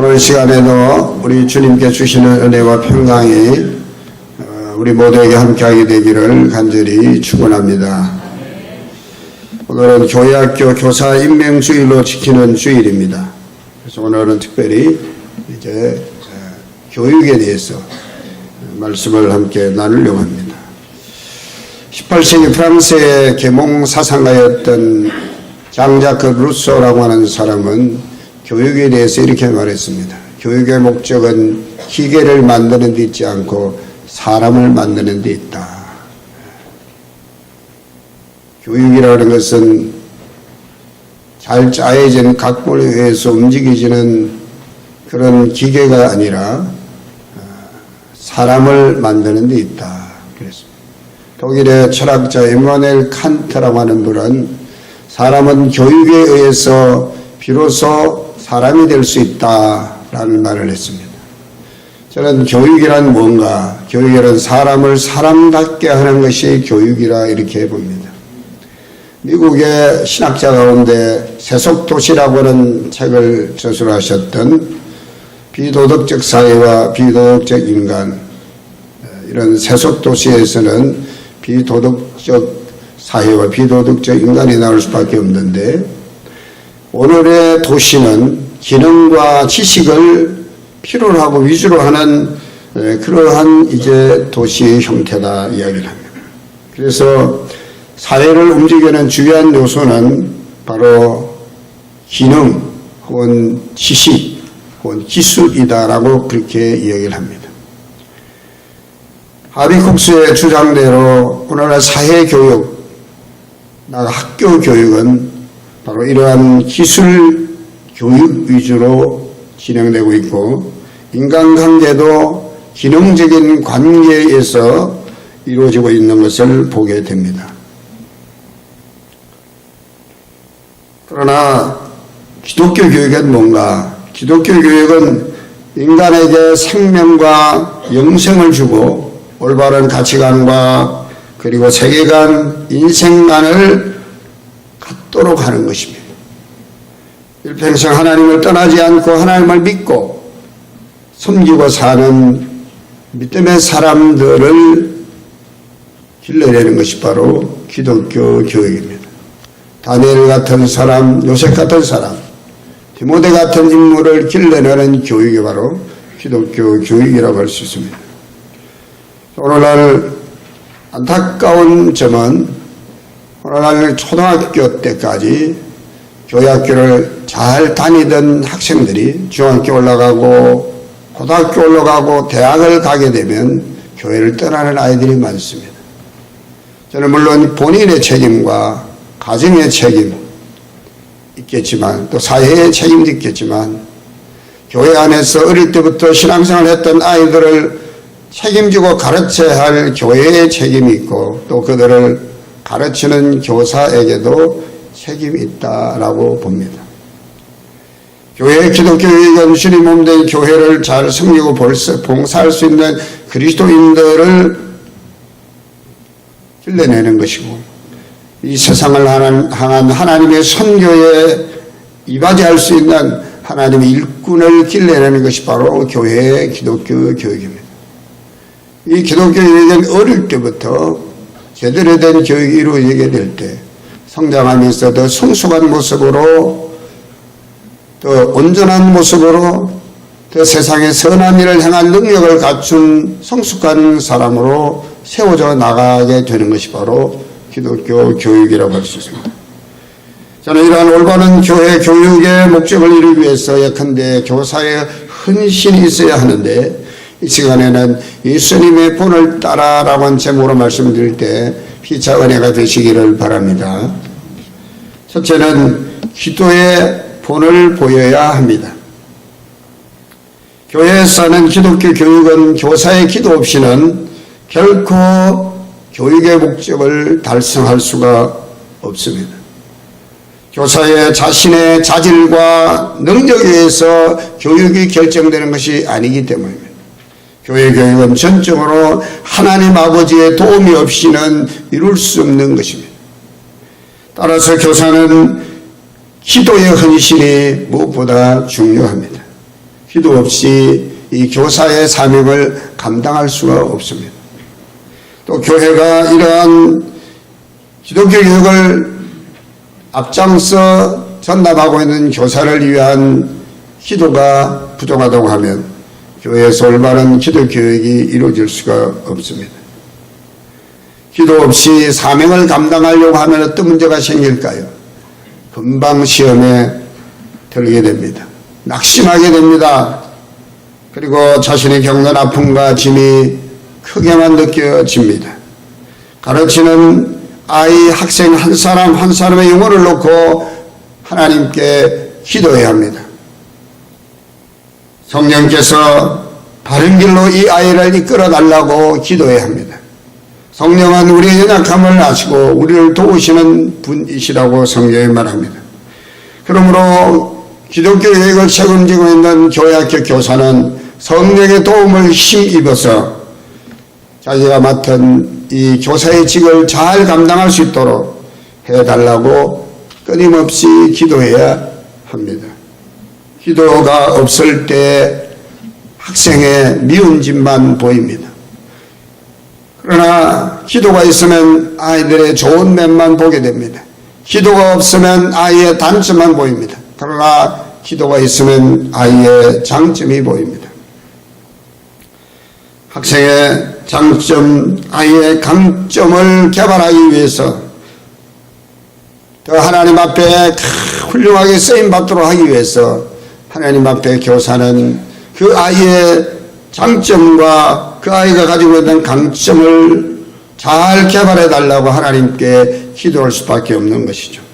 오늘 시간에도 우리 주님께 주시는 은혜와 평강이 우리 모두에게 함께하게 되기를 간절히 축원합니다. 오늘은 교회학교 교사 임명주일로 지키는 주일입니다. 그래서 오늘은 특별히 이제 교육에 대해서 말씀을 함께 나누려고 합니다. 18세기 프랑스의 계몽 사상가였던 장자크 루소라고 하는 사람은 교육에 대해서 이렇게 말했습니다. 교육의 목적은 기계를 만드는 데 있지 않고 사람을 만드는 데 있다. 교육이라는 것은 잘 짜여진 각본에 의해서 움직이지는 그런 기계가 아니라 사람을 만드는 데 있다. 그랬습니다. 독일의 철학자 임마누엘 칸트라고 하는 분은 사람은 교육에 의해서 비로소 사람이 될 수 있다라는 말을 했습니다. 저는 교육이란 뭔가, 교육이란 사람을 사람답게 하는 것이 교육이라 이렇게 봅니다. 미국의 신학자 가운데 세속도시라고 하는 책을 저술하셨던 비도덕적 사회와 비도덕적 인간, 이런 세속도시에서는 비도덕적 사회와 비도덕적 인간이 나올 수밖에 없는데, 오늘의 도시는 기능과 지식을 필요로 하고 위주로 하는 그러한 이제 도시의 형태다 이야기를 합니다. 그래서 사회를 움직이는 주요한 요소는 바로 기능 혹은 지식 혹은 기술이다라고 그렇게 이야기를 합니다. 하비쿡스의 주장대로 오늘날 사회교육, 학교 교육은 바로 이러한 기술 교육 위주로 진행되고 있고, 인간관계도 기능적인 관계에서 이루어지고 있는 것을 보게 됩니다. 그러나 기독교 교육은 뭔가? 기독교 교육은 인간에게 생명과 영생을 주고 올바른 가치관과 그리고 세계관, 인생관을 갖도록 하는 것입니다. 일평생 하나님을 떠나지 않고 하나님을 믿고 섬기고 사는 믿음의 사람들을 길러내는 것이 바로 기독교 교육입니다. 다니엘 같은 사람, 요셉 같은 사람, 디모데 같은 인물을 길러내는 교육이 바로 기독교 교육이라고 할 수 있습니다. 오늘날 안타까운 점은 오늘날 초등학교 때까지 교회학교를 잘 다니던 학생들이 중학교 올라가고 고등학교 올라가고 대학을 가게 되면 교회를 떠나는 아이들이 많습니다. 저는 물론 본인의 책임과 가정의 책임 있겠지만 또 사회의 책임도 있겠지만 교회 안에서 어릴 때부터 신앙생활을 했던 아이들을 책임지고 가르쳐야 할 교회의 책임이 있고 또 그들을 가르치는 교사에게도 책임이 있다라고 봅니다. 교회의 기독교 교육은 주님 몸된 교회를 잘 섬기고 봉사할 수 있는 그리스도인들을 길러내는 것이고 이 세상을 향한 하나님의 선교에 이바지할 수 있는 하나님의 일꾼을 길러내는 것이 바로 교회의 기독교 교육입니다. 이 기독교 교육은 어릴 때부터 제대로 된 교육이 이루어지게 될 때 성장하면서 더 성숙한 모습으로 더 온전한 모습으로 더 세상의 선한 일을 향한 능력을 갖춘 성숙한 사람으로 세워져 나가게 되는 것이 바로 기독교 교육이라고 할 수 있습니다. 저는 이러한 올바른 교회 교육의 목적을 이루기 위해서 예컨대 교사의 헌신이 있어야 하는데 이 시간에는 예수님의 본을 따라라고 한 제목으로 말씀드릴 때 피차 은혜가 되시기를 바랍니다. 첫째는 기도의 본을 보여야 합니다. 교회에서 하는 기독교 교육은 교사의 기도 없이는 결코 교육의 목적을 달성할 수가 없습니다. 교사의 자신의 자질과 능력에 의해서 교육이 결정되는 것이 아니기 때문입니다. 교회 교육은 전적으로 하나님 아버지의 도움이 없이는 이룰 수 없는 것입니다. 따라서 교사는 기도의 헌신이 무엇보다 중요합니다. 기도 없이 이 교사의 사명을 감당할 수가 없습니다. 또 교회가 이러한 기독교 교육을 앞장서 전담하고 있는 교사를 위한 기도가 부족하다고 하면 교회에서 올바른 기도 교육이 이루어질 수가 없습니다. 기도 없이 사명을 감당하려고 하면 어떤 문제가 생길까요? 금방 시험에 들게 됩니다. 낙심하게 됩니다. 그리고 자신의 겪는 아픔과 짐이 크게만 느껴집니다. 가르치는 아이, 학생 한 사람 한 사람의 영혼을 놓고 하나님께 기도해야 합니다. 성령께서 바른 길로 이 아이를 이끌어 달라고 기도해야 합니다. 성령은 우리의 연약함을 아시고 우리를 도우시는 분이시라고 성경에 말합니다. 그러므로 기독교 교육을 책임지고 있는 교회학교 교사는 성령의 도움을 힘입어서 자기가 맡은 이 교사의 직을 잘 감당할 수 있도록 해달라고 끊임없이 기도해야 합니다. 기도가 없을 때 학생의 미운 짓만 보입니다. 그러나 기도가 있으면 아이들의 좋은 면만 보게 됩니다. 기도가 없으면 아이의 단점만 보입니다. 그러나 기도가 있으면 아이의 장점이 보입니다. 학생의 장점, 아이의 강점을 개발하기 위해서 더 하나님 앞에 훌륭하게 쓰임받도록 하기 위해서 하나님 앞에 교사는 그 아이의 장점과 그 아이가 가지고 있는 강점을 잘 개발해 달라고 하나님께 기도할 수밖에 없는 것이죠.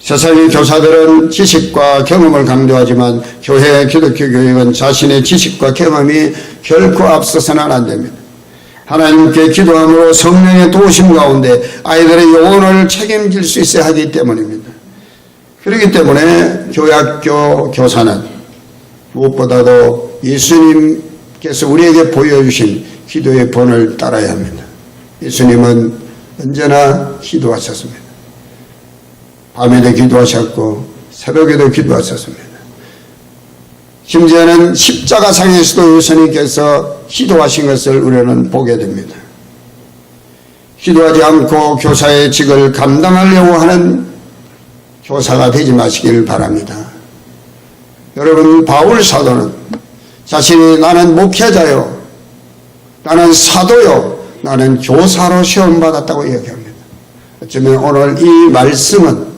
세상의 교사들은 지식과 경험을 강조하지만 교회 기독교 교육은 자신의 지식과 경험이 결코 앞서서는 안 됩니다. 하나님께 기도함으로 성령의 도우심 가운데 아이들의 영혼을 책임질 수 있어야 하기 때문입니다. 그렇기 때문에 교회학교 교사는 무엇보다도 예수님께서 우리에게 보여주신 기도의 본을 따라야 합니다. 예수님은 언제나 기도하셨습니다. 밤에도 기도하셨고 새벽에도 기도하셨습니다. 심지어는 십자가상에서도 예수님께서 기도하신 것을 우리는 보게 됩니다. 기도하지 않고 교사의 직을 감당하려고 하는 교사가 되지 마시길 바랍니다. 여러분, 바울 사도는 자신이 나는 목회자요, 나는 사도요, 나는 교사로 시험받았다고 이야기합니다. 어쩌면 오늘 이 말씀은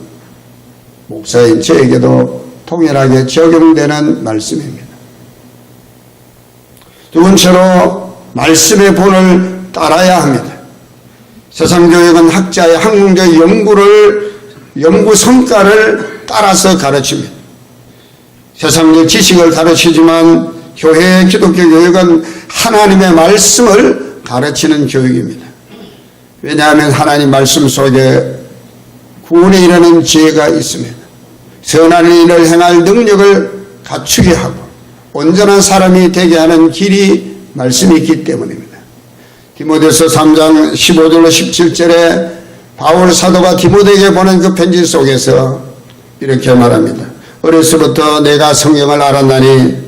목사인 저에게도 통일하게 적용되는 말씀입니다. 두 번째로 말씀의 본을 따라야 합니다. 세상교육은 학자의 학문적 연구 성과를 따라서 가르칩니다. 세상적 지식을 가르치지만 교회의 기독교 교육은 하나님의 말씀을 가르치는 교육입니다. 왜냐하면 하나님 말씀 속에 구원에 이르는 지혜가 있습니다. 선한 일을 행할 능력을 갖추게 하고 온전한 사람이 되게 하는 길이 말씀이 있기 때문입니다. 디모데서 3장 15절로 17절에 바울 사도가 디모데에게 보낸 그 편지 속에서 이렇게 말합니다. 어려서부터 내가 성경을 알았나니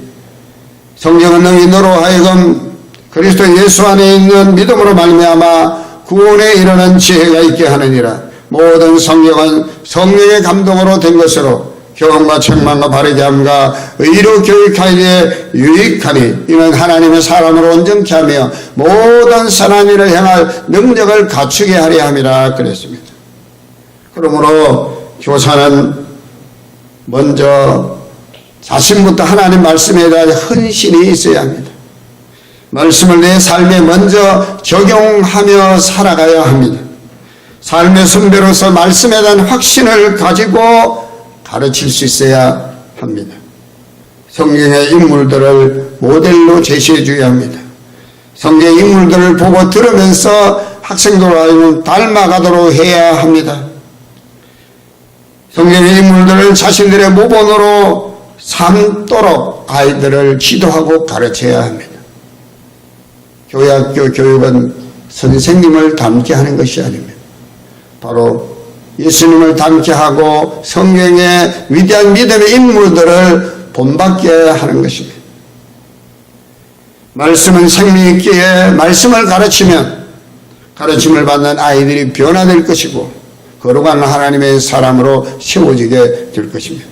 성경은 너희 너로 하여금 그리스도 예수 안에 있는 믿음으로 말미암아 구원에 이르는 지혜가 있게 하느니라. 모든 성경은 성령의 감동으로 된 것으로 교훈과 책망과 바르게 함과 의로 교육하기에 유익하니 이는 하나님의 사람으로 온전케 하며 모든 선한 일을 행할 능력을 갖추게 하려 함이라 그랬습니다. 그러므로 교사는 먼저 자신부터 하나님 말씀에 대한 헌신이 있어야 합니다. 말씀을 내 삶에 먼저 적용하며 살아가야 합니다. 삶의 선배로서 말씀에 대한 확신을 가지고 가르칠 수 있어야 합니다. 성경의 인물들을 모델로 제시해 줘야 합니다. 성경의 인물들을 보고 들으면서 학생들을 닮아가도록 해야 합니다. 성경의 인물들을 자신들의 모본으로 삼도록 아이들을 지도하고 가르쳐야 합니다. 교회학교 교육은 선생님을 닮게 하는 것이 아닙니다. 바로 예수님을 닮게 하고 성경의 위대한 믿음의 인물들을 본받게 하는 것입니다. 말씀은 생명있기에 말씀을 가르치면 가르침을 받는 아이들이 변화될 것이고 거룩한 하나님의 사람으로 세워지게 될 것입니다.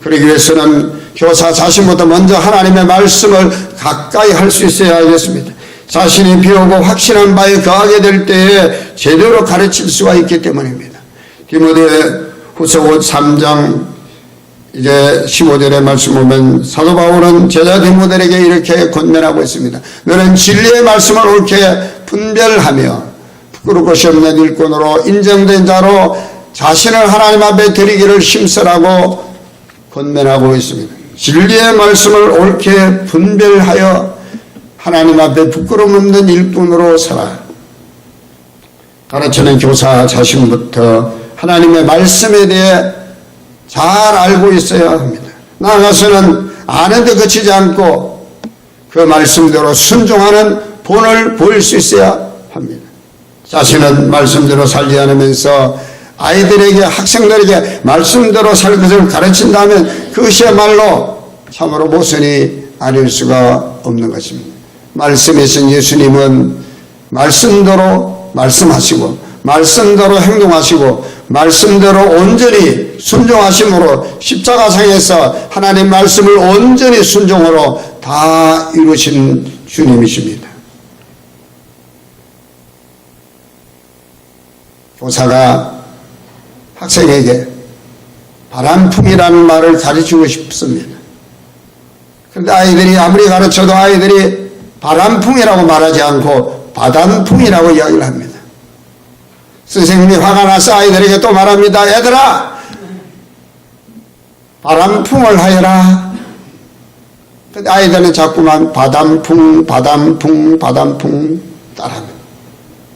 그러기 위해서는 교사 자신부터 먼저 하나님의 말씀을 가까이 할 수 있어야 하겠습니다. 자신이 배우고 확신한 바에 거하게 될 때에 제대로 가르칠 수가 있기 때문입니다. 디모데후서 3장 이제 15절의 말씀 보면 사도 바울은 제자 디모데에게 이렇게 권면하고 있습니다. 너는 진리의 말씀을 옳게 분별하며 부끄러울 것이 없는 일꾼으로 인정된 자로 자신을 하나님 앞에 드리기를 힘쓰라고 권면하고 있습니다. 진리의 말씀을 옳게 분별하여 하나님 앞에 부끄러움 없는 일꾼으로 살아. 가르치는 교사 자신부터 하나님의 말씀에 대해 잘 알고 있어야 합니다. 나아가서는 아는데 그치지 않고 그 말씀대로 순종하는 본을 보일 수 있어야 합니다. 자신은 말씀대로 살지 않으면서 아이들에게 학생들에게 말씀대로 살 것을 가르친다면 그것이야말로 참으로 모순이 아닐 수가 없는 것입니다. 말씀이신 예수님은 말씀대로 말씀하시고 말씀대로 행동하시고 말씀대로 온전히 순종하심으로 십자가상에서 하나님 말씀을 온전히 순종으로 다 이루신 주님이십니다. 교사가 학생에게 바람풍이라는 말을 가르치고 싶습니다. 그런데 아이들이 아무리 가르쳐도 아이들이 바람풍이라고 말하지 않고 바람풍이라고 이야기를 합니다. 선생님이 화가 나서 아이들에게 또 말합니다. 얘들아, 바람풍을 하여라. 근데 아이들은 자꾸만 바람풍 따라합니다.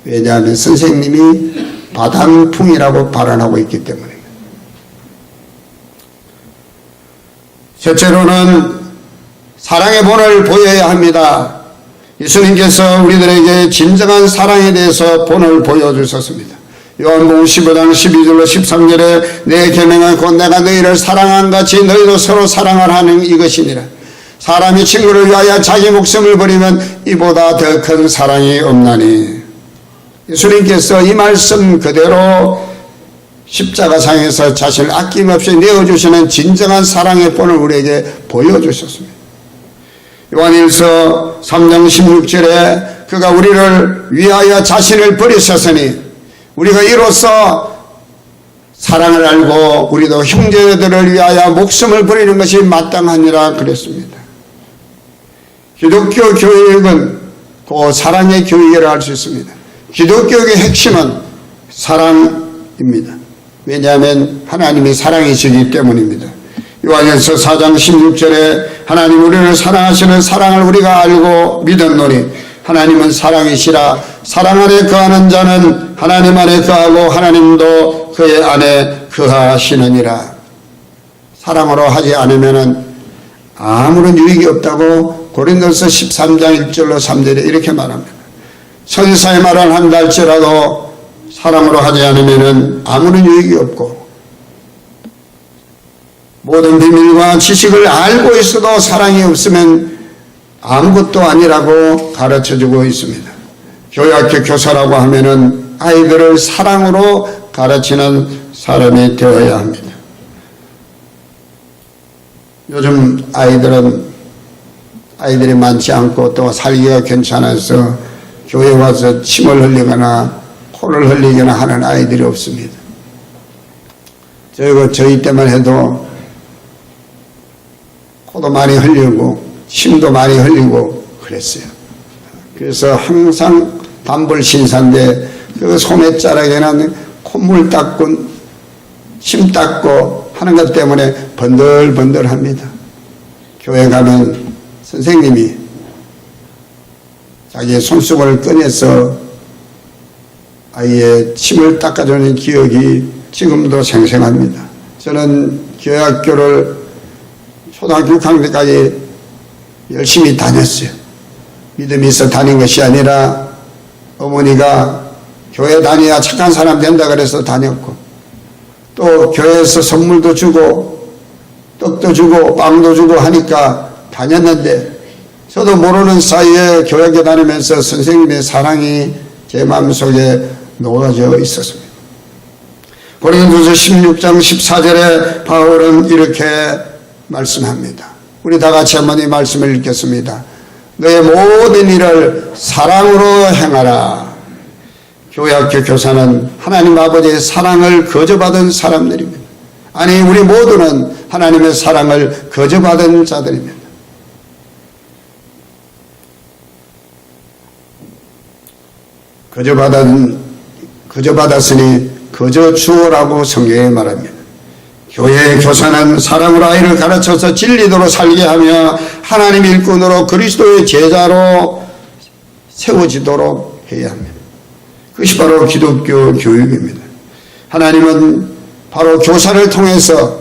왜냐하면 선생님이 바람풍이라고 발언하고 있기 때문입니다. 첫째로는 사랑의 본을 보여야 합니다. 예수님께서 우리들에게 진정한 사랑에 대해서 본을 보여주셨습니다. 요한복음 15장 12절로 13절에 내 계명은 곧 내가 너희를 사랑한 같이 너희도 서로 사랑을 하는 이것이니라. 사람이 친구를 위하여 자기 목숨을 버리면 이보다 더 큰 사랑이 없나니. 예수님께서 이 말씀 그대로 십자가상에서 자신을 아낌없이 내어주시는 진정한 사랑의 본을 우리에게 보여주셨습니다. 요한일서 3장 16절에 그가 우리를 위하여 자신을 버리셨으니 우리가 이로써 사랑을 알고 우리도 형제들을 위하여 목숨을 버리는 것이 마땅하니라 그랬습니다. 기독교 교육은 그 사랑의 교육이라 할 수 있습니다. 기독교의 핵심은 사랑입니다. 왜냐하면 하나님이 사랑이시기 때문입니다. 요한일서 4장 16절에 하나님 우리를 사랑하시는 사랑을 우리가 알고 믿었노니 하나님은 사랑이시라. 사랑 안에 거하는 자는 하나님 안에 거하고 하나님도 그의 안에 거하시느니라. 사랑으로 하지 않으면 아무런 유익이 없다고 고린도서 13장 1절로 3절에 이렇게 말합니다. 천사의 말을 한다 할지라도 사랑으로 하지 않으면 아무런 유익이 없고 모든 비밀과 지식을 알고 있어도 사랑이 없으면 아무것도 아니라고 가르쳐주고 있습니다. 교회학교 교사라고 하면은 아이들을 사랑으로 가르치는 사람이 되어야 합니다. 요즘 아이들이 많지 않고 또 살기가 괜찮아서 교회 와서 침을 흘리거나 코를 흘리거나 하는 아이들이 없습니다. 저희 때만 해도 코도 많이 흘리고 침도 많이 흘리고 그랬어요. 그래서 항상 단벌 신사인데 그 소매자락에는 콧물 닦고 침 닦고 하는 것 때문에 번들번들합니다. 교회 가면 선생님이 자기의 손수건을 꺼내서 아이의 침을 닦아주는 기억이 지금도 생생합니다. 저는 교회학교를 초등학교 6학년 때까지 열심히 다녔어요. 믿음이 있어 다닌 것이 아니라 어머니가 교회 다녀야 착한 사람 된다 그래서 다녔고 또 교회에서 선물도 주고 떡도 주고 빵도 주고 하니까 다녔는데 저도 모르는 사이에 교회에 다니면서 선생님의 사랑이 제 마음속에 녹아져 있었습니다. 고린도서 16장 14절에 바울은 이렇게 말씀합니다. 우리 다 같이 한번 이 말씀을 읽겠습니다. 너의 모든 일을 사랑으로 행하라. 교회학교 교사는 하나님 아버지의 사랑을 거저받은 사람들입니다. 아니, 우리 모두는 하나님의 사랑을 거저받은 자들입니다. 거저받았으니 거저 주어라고 성경에 말합니다. 교회의 교사는 사랑으로 아이를 가르쳐서 진리도로 살게 하며 하나님 일꾼으로 그리스도의 제자로 세워지도록 해야 합니다. 그것이 바로 기독교 교육입니다. 하나님은 바로 교사를 통해서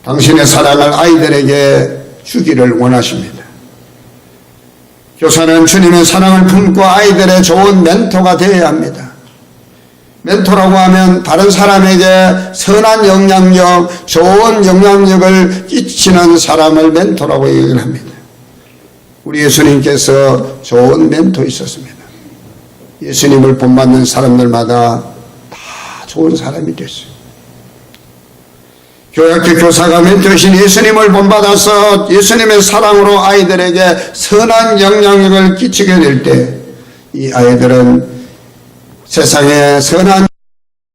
당신의 사랑을 아이들에게 주기를 원하십니다. 교사는 주님의 사랑을 품고 아이들의 좋은 멘토가 되어야 합니다. 멘토라고 하면 다른 사람에게 선한 영향력, 좋은 영향력을 끼치는 사람을 멘토라고 얘기를 합니다. 우리 예수님께서 좋은 멘토 있었습니다. 예수님을 본받는 사람들마다 다 좋은 사람이 됐어요. 교회학교 교사가 멘토이신 예수님을 본받아서 예수님의 사랑으로 아이들에게 선한 영향력을 끼치게 될 때 이 아이들은 세상에 선한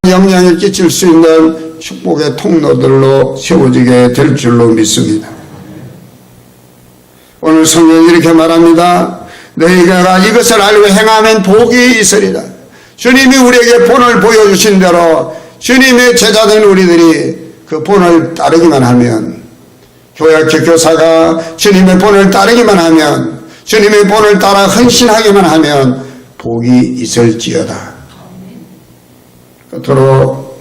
영향을 끼칠 수 있는 축복의 통로들로 세워지게 될 줄로 믿습니다. 오늘 성경이 이렇게 말합니다. 너희가 이것을 알고 행하면 복이 있으리라. 주님이 우리에게 본을 보여주신 대로 주님의 제자된 우리들이 그 본을 따르기만 하면, 교회학교 교사가 주님의 본을 따르기만 하면, 주님의 본을 따라 헌신하기만 하면 복이 있을지어다. 끝으로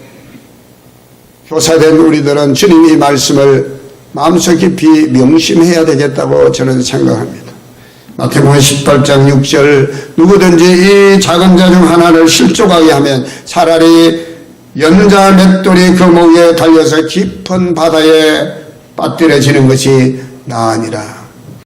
교사된 우리들은 주님의 말씀을 마음속 깊이 명심해야 되겠다고 저는 생각합니다. 마태복음 18장 6절 누구든지 이 작은 자 중 하나를 실족하게 하면 차라리 연자 맷돌이 그 목에 달려서 깊은 바다에 빠뜨려지는 것이 나으니라.